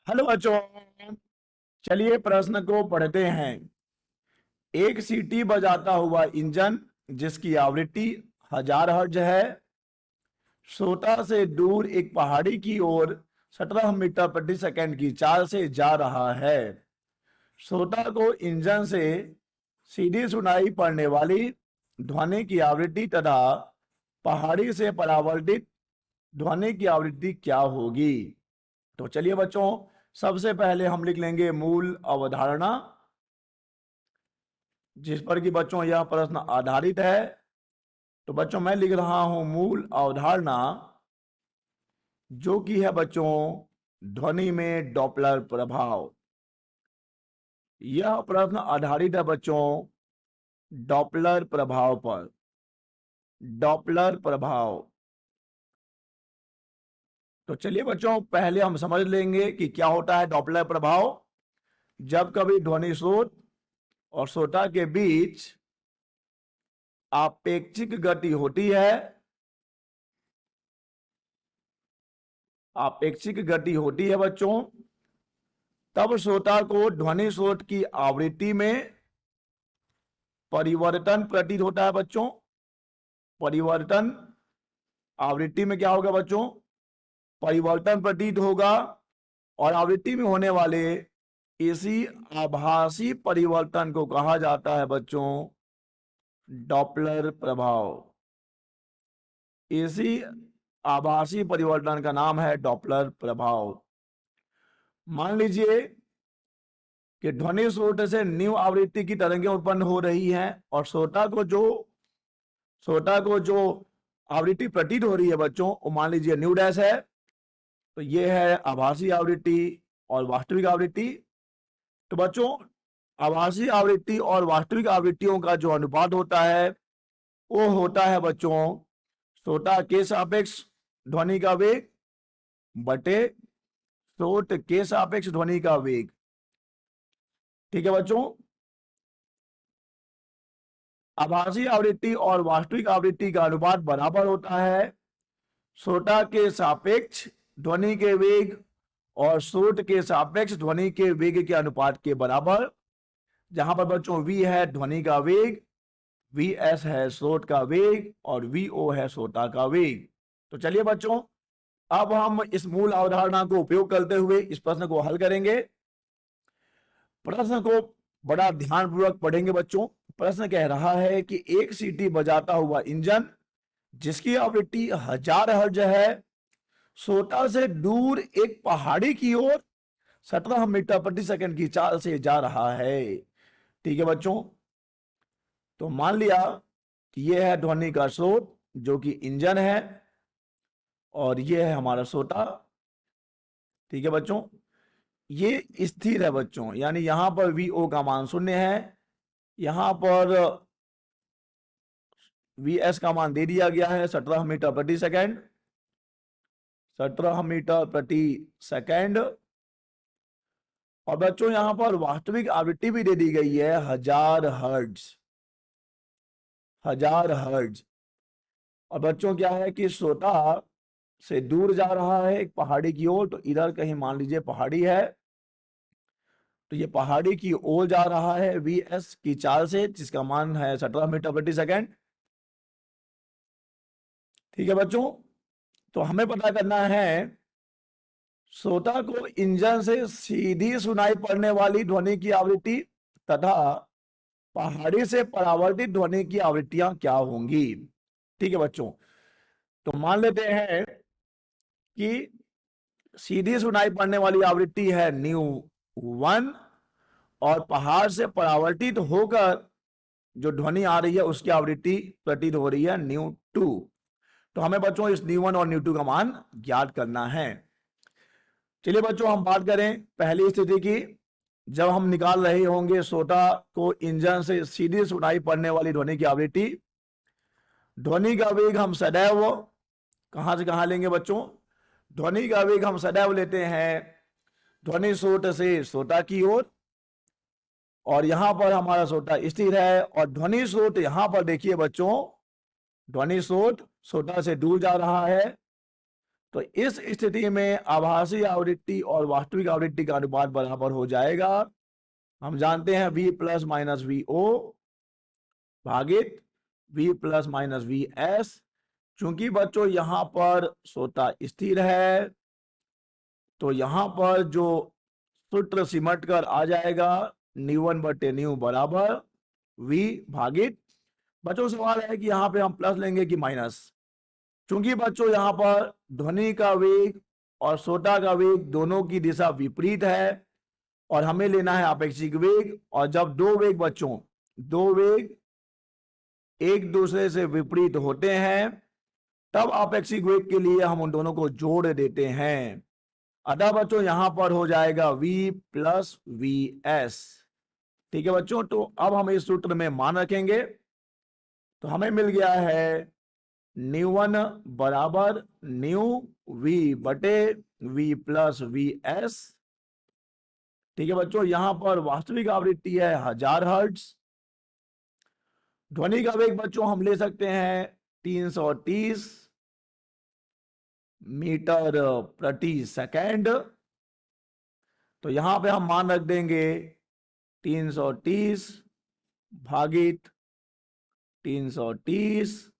Hello बच्चों, चलिए प्रश्न को पढ़ते हैं। एक सीटी बजाता हुआ इंजन जिसकी आवृत्ति 1000 हर्ट्ज है, श्रोता से दूर एक पहाड़ी की ओर 17 मीटर प्रति सेकंड की चाल से जा रहा है। श्रोता को इंजन से सीधी सुनाई पड़ने वाली ध्वनि की आवृत्ति तथा पहाड़ी से परावर्तित ध्वनि की आवृत्ति क्या होगी? तो चलिए बच्चों, सबसे पहले हम लिख लेंगे मूल अवधारणा, जिस पर कि बच्चों यह प्रश्न आधारित है। तो बच्चों मैं लिख रहा हूं मूल अवधारणा, जो कि है बच्चों ध्वनि में डॉपलर प्रभाव। यह प्रश्न आधारित है बच्चों डॉपलर प्रभाव पर। डॉपलर प्रभाव। तो चलिए बच्चों, पहले हम समझ लेंगे कि क्या होता है डॉपलर प्रभाव। जब कभी ध्वनि स्रोत और श्रोता के बीच आपेक्षिक गति होती है, आपेक्षिक गति होती है बच्चों, तब श्रोता को ध्वनि स्रोत की आवृत्ति में परिवर्तन प्रतीत होता है बच्चों। परिवर्तन आवृत्ति में क्या होगा बच्चों? परिवर्तन प्रतीत होगा। और आवृत्ति में होने वाले इसी आभासी परिवर्तन को कहा जाता है बच्चों डॉपलर प्रभाव। इसी आभासी परिवर्तन का नाम है डॉपलर प्रभाव। मान लीजिए कि ध्वनि स्रोत से न्यू आवृत्ति की तरंगें उत्पन्न हो रही हैं और श्रोता को जो आवृत्ति प्रतीत हो रही है बच्चों, वो मान लीजिए न्यू डैश है। तो ये है आभासी आवृत्ति और वास्तविक आवृत्ति। तो बच्चों आभासी आवृत्ति और वास्तविक आवृत्तियों का जो अनुपात होता है वो होता है बच्चों श्रोता के सापेक्ष ध्वनि का वेग बटे स्रोत के सापेक्ष ध्वनि का वेग। ठीक है बच्चों, आभासी आवृत्ति और वास्तविक आवृत्ति का अनुपात बराबर होता है श्रोता के सापेक्ष ध्वनि के वेग और स्रोत के सापेक्ष ध्वनि के वेग के अनुपात के बराबर, जहां पर बच्चों v है ध्वनि का वेग, vs है स्रोत का वेग और vo है श्रोता का वेग। तो चलिए बच्चों, अब हम इस मूल अवधारणा को उपयोग करते हुए इस प्रश्न को हल करेंगे। प्रश्न को बड़ा ध्यानपूर्वक पढ़ेंगे बच्चों। प्रश्न कह रहा है कि एक सीटी बजाता हुआ इंजन जिसकी आवृत्ति 1000 हर्ट्ज है, श्रोता से दूर एक पहाड़ी की ओर 17 मीटर प्रति सेकंड की चाल से जा रहा है। ठीक है बच्चों, तो मान लिया कि यह है ध्वनि का स्रोत जो कि इंजन है और यह है हमारा श्रोता। ठीक है बच्चों, ये स्थिर है बच्चों, यानी यहां पर VO का मान 0 है, यहां पर VS का मान दे दिया गया है 17 मीटर प्रति सेकंड। 17 मीटर प्रति सेकंड। और बच्चों यहां पर वास्तविक आवृत्ति भी दे दी गई है 1000 हर्ट्ज। 1000 हर्ट्ज। और बच्चों क्या है कि श्रोता से दूर जा रहा है एक पहाड़ी की ओर। तो इधर कहीं मान लीजिए पहाड़ी है, तो ये पहाड़ी की ओर जा रहा है VS की चाल से, जिसका मान है 17 मीटर प्रति सेकंड। ठीक है बच्चों, तो हमें पता करना है श्रोता को इंजन से सीधी सुनाई पड़ने वाली ध्वनि की आवृत्ति तथा पहाड़ी से परावर्तित ध्वनि की आवृत्तियां क्या होंगी। ठीक है बच्चों, तो मान लेते हैं कि सीधी सुनाई पड़ने वाली आवृत्ति है ν1 और पहाड़ से परावर्तित होकर जो ध्वनि आ रही है उसकी आवृत्ति प्रतीत हो रही है ν2। तो हमें बच्चों इस ν1 और ν2 का मान ज्ञात करना है। चलिए बच्चों, हम बात करें पहली स्थिति की, जब हम निकाल रहे होंगे श्रोता को इंजन से सीधी सुनाई पड़ने वाली ध्वनि की आवृत्ति। ध्वनि का वेग हम सदैव कहां से कहां लेंगे बच्चों? ध्वनि का वेग हम सदैव लेते हैं ध्वनि स्रोत से श्रोता की ओर, और यहां पर हमारा श्रोता स्थिर है। और ध्वनि स्रोत यहां पर देखिए बच्चों, ध्वनि स्रोत श्रोता से दूर जा रहा है, तो इस स्थिति में आभासी आवृत्ति और वास्तविक आवृत्ति का अनुपात बराबर हो जाएगा, हम जानते हैं V प्लस माइनस VO भागित V प्लस माइनस VS। चूंकि बच्चों यहां पर श्रोता स्थिर है तो यहां पर जो सूत्र सिमट कर आ जाएगा न्यू1 बटे न्यू बराबर V भागित, बच्चों सवाल है कि यहां पे हम प्लस लेंगे कि माइनस। चूंकि बच्चों यहां पर ध्वनि का वेग और श्रोता का वेग दोनों की दिशा विपरीत है और हमें लेना है आपेक्षिक वेग, और जब दो वेग बच्चों दो वेग एक दूसरे से विपरीत होते हैं तब आपेक्षिक वेग के लिए हम उन दोनों को जोड़ देते हैं। अतः बच्चों यहां पर हो जाएगा V प्लस VS। ठीक है बच्चों, तो अब हम इस सूत्र में मान रखेंगे तो हमें मिल गया है न्यू1 बराबर न्यू V बटे V प्लस VS। ठीक है बच्चों, यहां पर वास्तविक आवृत्ति है 1000 हर्ट्ज। ध्वनि का वेग बच्चों हम ले सकते हैं 330 मीटर प्रति सेकंड। तो यहां पे हम मान रख देंगे 330 भागित 330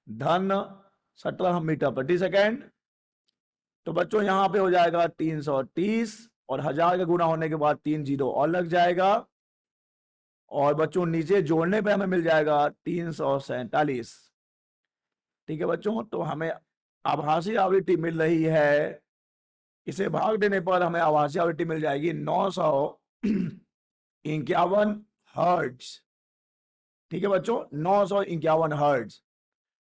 धन 17 मीटर प्रति सेकंड। तो बच्चों यहां पे हो जाएगा 330 और 1000 का गुणा होने के बाद 3 जीरो और लग जाएगा, और बच्चों नीचे जोड़ने पे हमें मिल जाएगा 347। ठीक है बच्चों, तो हमें आभासी आवृत्ति मिल रही है, इसे भाग देने पर हमें आभासी आवृत्ति मिल जाएगी 951 हर्ट्ज। ठीक है बच्चों, 951 हर्ट्ज।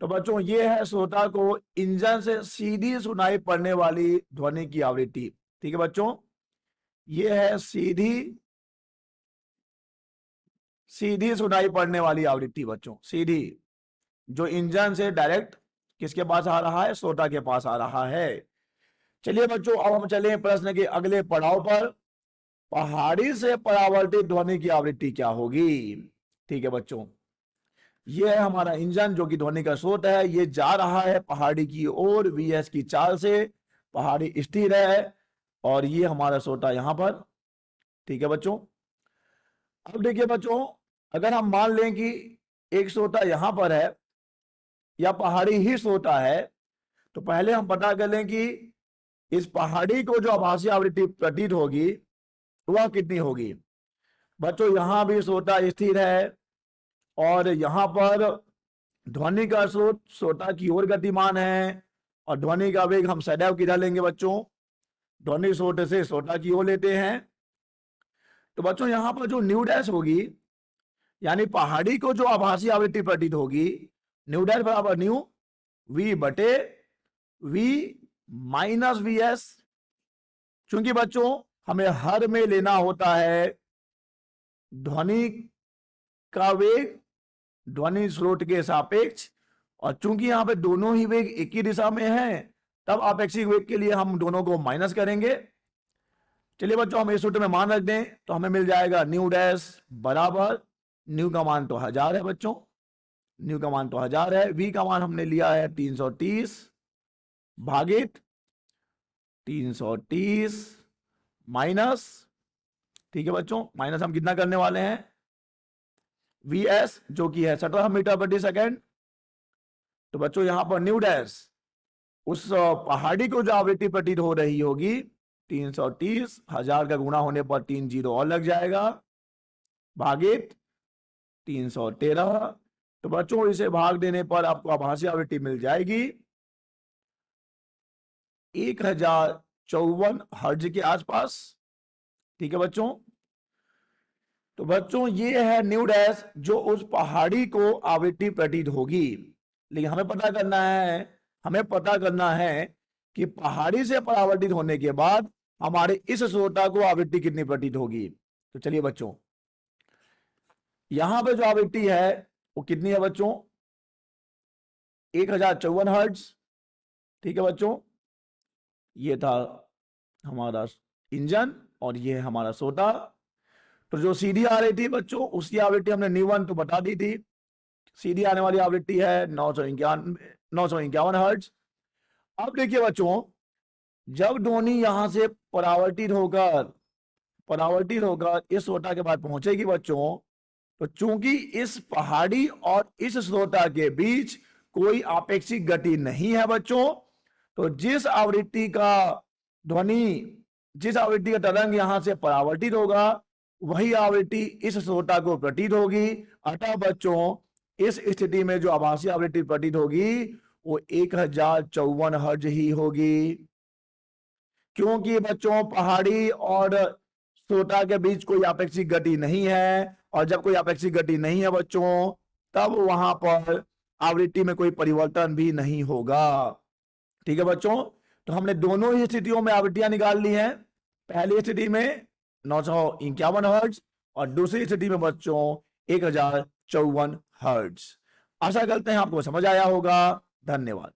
तो बच्चों ये है श्रोता को इंजन से सीधी सुनाई पड़ने वाली ध्वनि की आवृत्ति। ठीक है बच्चों, ये है सीधी सुनाई पड़ने वाली आवृत्ति बच्चों, सीधी जो इंजन से डायरेक्ट किसके पास आ रहा है, श्रोता के पास आ रहा है। चलिए बच्चों, अब हम चले प्रश्न के अगले पड़ाव पर। पहाड़ी से परावर्तित ध्वनि की आवृत्ति क्या होगी। ठीक है बच्चों, ये है हमारा इंजन जो कि ध्वनि का स्रोत है, ये जा रहा है पहाड़ी की ओर VS की चाल से, पहाड़ी स्थिर है और ये हमारा श्रोता यहां पर। ठीक है बच्चों, अब देखिए बच्चों, अगर हम मान लें कि एक श्रोता यहां पर है या पहाड़ी ही श्रोता है, तो पहले हम पता कर लें कि इस पहाड़ी को जो आभासी आवृत्ति प्रतीत होगी वह कितनी होगी। बच्चों यहां भी श्रोता स्थिर है और यहां पर ध्वनि का स्रोत श्रोता की ओर गतिमान है, और ध्वनि का वेग हम सदैव किधर लेंगे बच्चों, ध्वनि स्रोत से श्रोता की ओर लेते हैं। तो बच्चों यहां पर जो न्यू डैश होगी, यानी पहाड़ी को जो आभासी आवृत्ति प्रतीत होगी, न्यू डैश बराबर न्यू V बटे V माइनस VS। चूंकि बच्चों हमें हर में लेना होता है ध्वनि का वेग ध्वनि स्रोत के सापेक्ष, और चूंकि यहां पे दोनों ही वेग एक ही दिशा में हैं, तब आपेक्षिक वेग के लिए हम दोनों को माइनस करेंगे। चलिए बच्चों, हम इस सूत्र में मान रख दें तो हमें मिल जाएगा न्यू डैश बराबर, न्यू का मान तो 1000 है बच्चों, न्यू का मान तो 1000 है, V का मान हमने लिया है 330 भागित 330 माइनस, ठीक है बच्चों, माइनस हम कितना करने वाले हैं VS जो कि है 17 मीटर प्रति सेकंड। तो बच्चों यहां पर न्यू डैश उस पहाड़ी को जो आवृत्ति प्रतीत हो रही होगी 330, 1000 का गुणा होने पर 3 जीरो और लग जाएगा भागित 313। तो बच्चों इसे भाग देने पर आपको आभासी आवृत्ति मिल जाएगी 1054 हर्ट्ज के आसपास। ठीक है बच्चों, तो बच्चों ये है न्यू डैश जो उस पहाड़ी को आवृत्ति प्रतीत होगी। लेकिन हमें पता करना है कि पहाड़ी से परावर्तित होने के बाद हमारे इस श्रोता को आवृत्ति कितनी प्रतीत होगी। तो चलिए बच्चों, यहां पे जो आवृत्ति है वो कितनी है बच्चों, 1054 हर्ट्ज। ठीक है बच्चों, ये था हमारा इंजन और ये है हमारा श्रोता। तो जो सीधी आ रही थी बच्चों उसकी आवृत्ति हमने न्यू1 तो बता दी थी, सीधी आने वाली आवृत्ति है 951 हर्ट्ज। अब देखिए बच्चों, जब ध्वनि यहां से परावर्तित होकर इस श्रोता के पास पहुंचेगी बच्चों, तो चूंकि इस पहाड़ी और इस श्रोता के बीच कोई आपेक्षिक गति नहीं है बच्चों, तो जिस आवृत्ति का तरंग यहां से परावर्तित होगा, वही आवृत्ति इस श्रोता को प्रतीत होगी। अतः बच्चों, इस स्थिति में जो आभासी आवृत्ति प्रतीत होगी वो 1054 हर्ट्ज ही होगी, क्योंकि बच्चों पहाड़ी और श्रोता के बीच कोई आपेक्षिक गति नहीं है, और जब कोई आपेक्षिक गति नहीं है बच्चों, तब वहां पर आवृत्ति में कोई परिवर्तन भी नहीं होगा। ठीक है बच्चों, तो हमने दोनों ही स्थितियों में आवृत्तियां निकाल ली हैं। पहली स्थिति में 951 हर्ट्ज और दूसरी स्थिति में बच्चों 1054 हर्ट्ज। आशा करते हैं आपको समझ आया होगा। धन्यवाद।